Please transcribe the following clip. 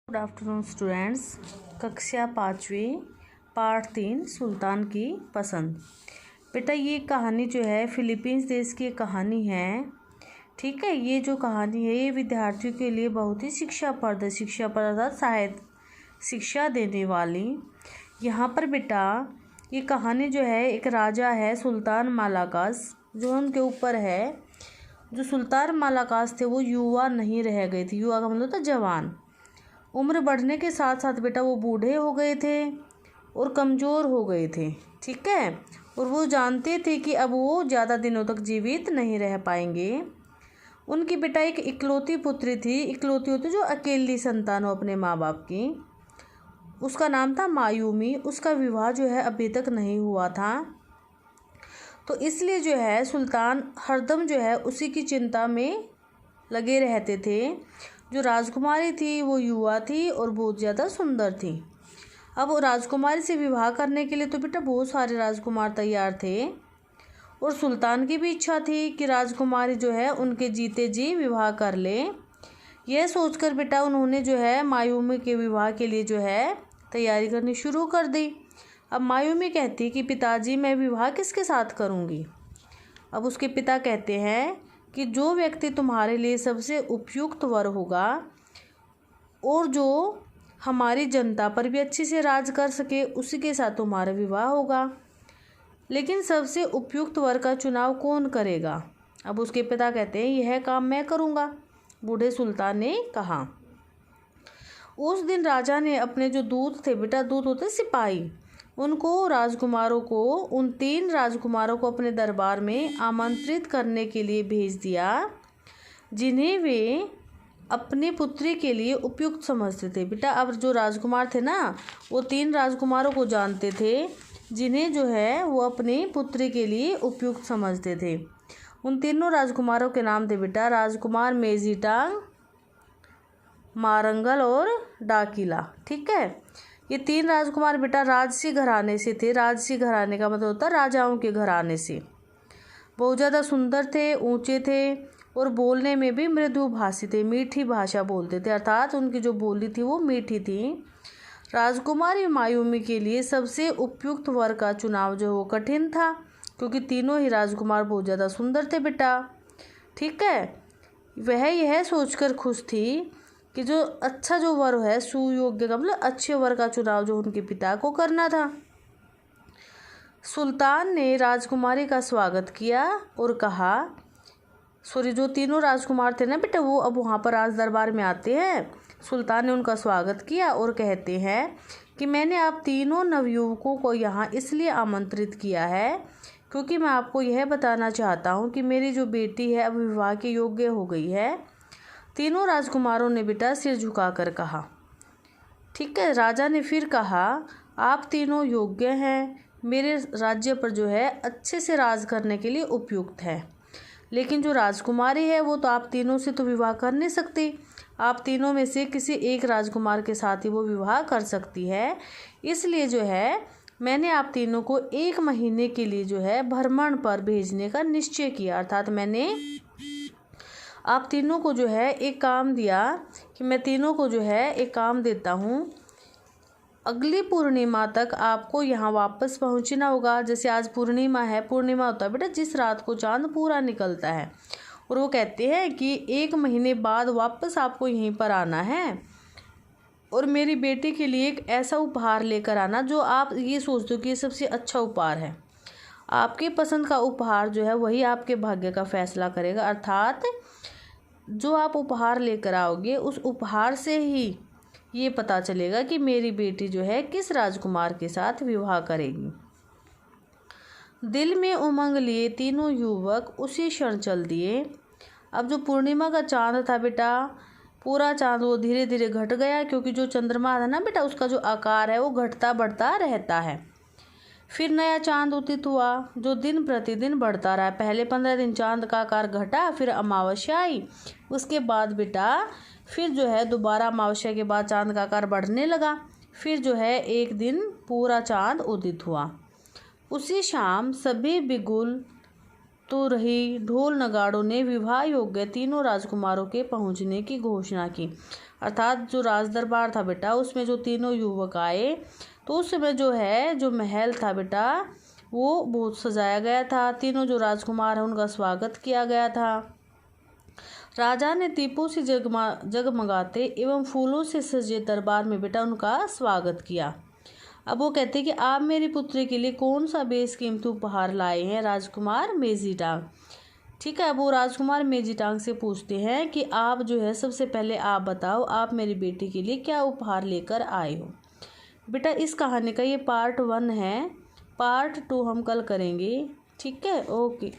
Good afternoon students. कक्षा 5वीं पाठ 3 सुल्तान की पसंद। बेटा ये कहानी जो है फिलीपींस देश की कहानी है। ठीक है, ये जो कहानी है ये विद्यार्थियों के लिए बहुत ही शिक्षाप्रद अर्थात सहायक शिक्षा देने वाली। यहाँ पर बेटा ये कहानी जो है एक राजा है सुल्तान मालाकास जो उनके ऊपर है। जो सुल्तान मालाकास थे वो युवा नहीं रह गए थे। युवा का मतलब था जवान। उम्र बढ़ने के साथ साथ बेटा वो बूढ़े हो गए थे और कमज़ोर हो गए थे। ठीक है, और वो जानते थे कि अब वो ज़्यादा दिनों तक जीवित नहीं रह पाएंगे। उनकी बेटा एक इकलौती पुत्री थी। इकलौती होती जो अकेली संतान हो अपने माँ बाप की। उसका नाम था मायूमी। उसका विवाह जो है अभी तक नहीं हुआ था, तो इसलिए जो है सुल्तान हरदम जो है उसी की चिंता में लगे रहते थे। जो राजकुमारी थी वो युवा थी और बहुत ज़्यादा सुंदर थी। अब वो राजकुमारी से विवाह करने के लिए तो बेटा बहुत सारे राजकुमार तैयार थे और सुल्तान की भी इच्छा थी कि राजकुमारी जो है उनके जीते जी विवाह कर ले। यह सोचकर बेटा उन्होंने जो है मायूमी के विवाह के लिए जो है तैयारी करनी शुरू कर दी। अब मायूमी कहती कि पिताजी मैं विवाह किसके साथ करूँगी। अब उसके पिता कहते हैं कि जो व्यक्ति तुम्हारे लिए सबसे उपयुक्त वर होगा और जो हमारी जनता पर भी अच्छे से राज कर सके उसी के साथ तुम्हारा विवाह होगा। लेकिन सबसे उपयुक्त वर का चुनाव कौन करेगा। अब उसके पिता कहते हैं यह काम मैं करूँगा। बूढ़े सुल्तान ने कहा। उस दिन राजा ने अपने जो दूत थे बेटा, दूत होते सिपाही, उनको राजकुमारों को उन 3 राजकुमारों को अपने दरबार में आमंत्रित करने के लिए भेज दिया जिन्हें वे अपनी पुत्री के लिए उपयुक्त समझते थे। बेटा अब जो राजकुमार थे ना वो 3 राजकुमारों को जानते थे जिन्हें जो है वो अपनी पुत्री के लिए उपयुक्त समझते थे। उन तीनों राजकुमारों के नाम थे बेटा राजकुमार मेजिटांग, मारंगल और डाकिला। ठीक है, ये 3 राजकुमार बेटा राजसी घराने से थे। राजसी घराने का मतलब होता है राजाओं के घराने से। बहुत ज़्यादा सुंदर थे, ऊंचे थे और बोलने में भी मृदुभाषी थे। मीठी भाषा बोलते थे, अर्थात उनकी जो बोली थी वो मीठी थी। राजकुमारी मायूमी के लिए सबसे उपयुक्त वर का चुनाव जो वो कठिन था क्योंकि तीनों ही राजकुमार बहुत ज़्यादा सुंदर थे बेटा। ठीक है, वह यह सोचकर खुश थी कि जो अच्छा जो वर है सुयोग्य का मतलब अच्छे वर का चुनाव जो उनके पिता को करना था। सुल्तान ने राजकुमारी का स्वागत किया और कहा जो तीनों राजकुमार थे ना बेटा वो अब वहाँ पर राज दरबार में आते हैं। सुल्तान ने उनका स्वागत किया और कहते हैं कि मैंने आप तीनों नवयुवकों को यहाँ इसलिए आमंत्रित किया है क्योंकि मैं आपको यह बताना चाहता हूँ कि मेरी जो बेटी है अब विवाह के योग्य हो गई है। तीनों राजकुमारों ने बेटा सिर झुकाकर कहा। ठीक है, राजा ने फिर कहा आप तीनों योग्य हैं, मेरे राज्य पर जो है अच्छे से राज करने के लिए उपयुक्त है। लेकिन जो राजकुमारी है वो तो आप तीनों से तो विवाह कर नहीं सकती। आप तीनों में से किसी एक राजकुमार के साथ ही वो विवाह कर सकती है। इसलिए जो है मैंने आप तीनों को 1 महीने के लिए जो है भ्रमण पर भेजने का निश्चय किया। अर्थात मैंने आप तीनों को जो है एक काम दिया कि मैं तीनों को जो है एक काम देता हूँ, अगली पूर्णिमा तक आपको यहाँ वापस पहुँचना होगा। जैसे आज पूर्णिमा है, पूर्णिमा होता है बेटा जिस रात को चांद पूरा निकलता है, और वो कहते हैं कि 1 महीने बाद वापस आपको यहीं पर आना है और मेरी बेटी के लिए एक ऐसा उपहार लेकर आना जो आप ये सोचते हो कि ये सबसे अच्छा उपहार है। आपके पसंद का उपहार जो है वही आपके भाग्य का फैसला करेगा। अर्थात जो आप उपहार लेकर आओगे उस उपहार से ही ये पता चलेगा कि मेरी बेटी जो है किस राजकुमार के साथ विवाह करेगी। दिल में उमंग लिए तीनों युवक उसी क्षण चल दिए। अब जो पूर्णिमा का चांद था बेटा, पूरा चांद वो धीरे धीरे घट गया क्योंकि जो चंद्रमा था ना बेटा उसका जो आकार है वो घटता बढ़ता रहता है। फिर नया चांद उदित हुआ जो दिन प्रतिदिन बढ़ता रहा। पहले 15 दिन चांद का आकार घटा, फिर अमावस्या आई, उसके बाद बेटा फिर जो है दोबारा अमावस्या के बाद चांद का आकार बढ़ने लगा। फिर जो है एक दिन पूरा चांद उदित हुआ। उसी शाम सभी बिगुल तो रही ढोल नगाड़ों ने विवाह योग्य तीनों राजकुमारों के पहुंचने की घोषणा की। अर्थात जो राज दरबार था बेटा उसमें जो तीनों युवक आए तो उस समय जो है जो महल था बेटा वो बहुत सजाया गया था। तीनों जो राजकुमार हैं उनका स्वागत किया गया था। राजा ने दीपों से जगमगाते एवं फूलों से सजे दरबार में बेटा उनका स्वागत किया। अब वो कहते हैं कि आप मेरी पुत्री के लिए कौन सा बेशकीमती उपहार लाए हैं राजकुमार मेजीटांग। ठीक है, अब वो राजकुमार मेजीटांग से पूछते हैं कि आप जो है सबसे पहले आप बताओ आप मेरी बेटी के लिए क्या उपहार लेकर आए हो। बेटा इस कहानी का ये पार्ट 1 है, पार्ट 2 हम कल करेंगे। ठीक है, ओके।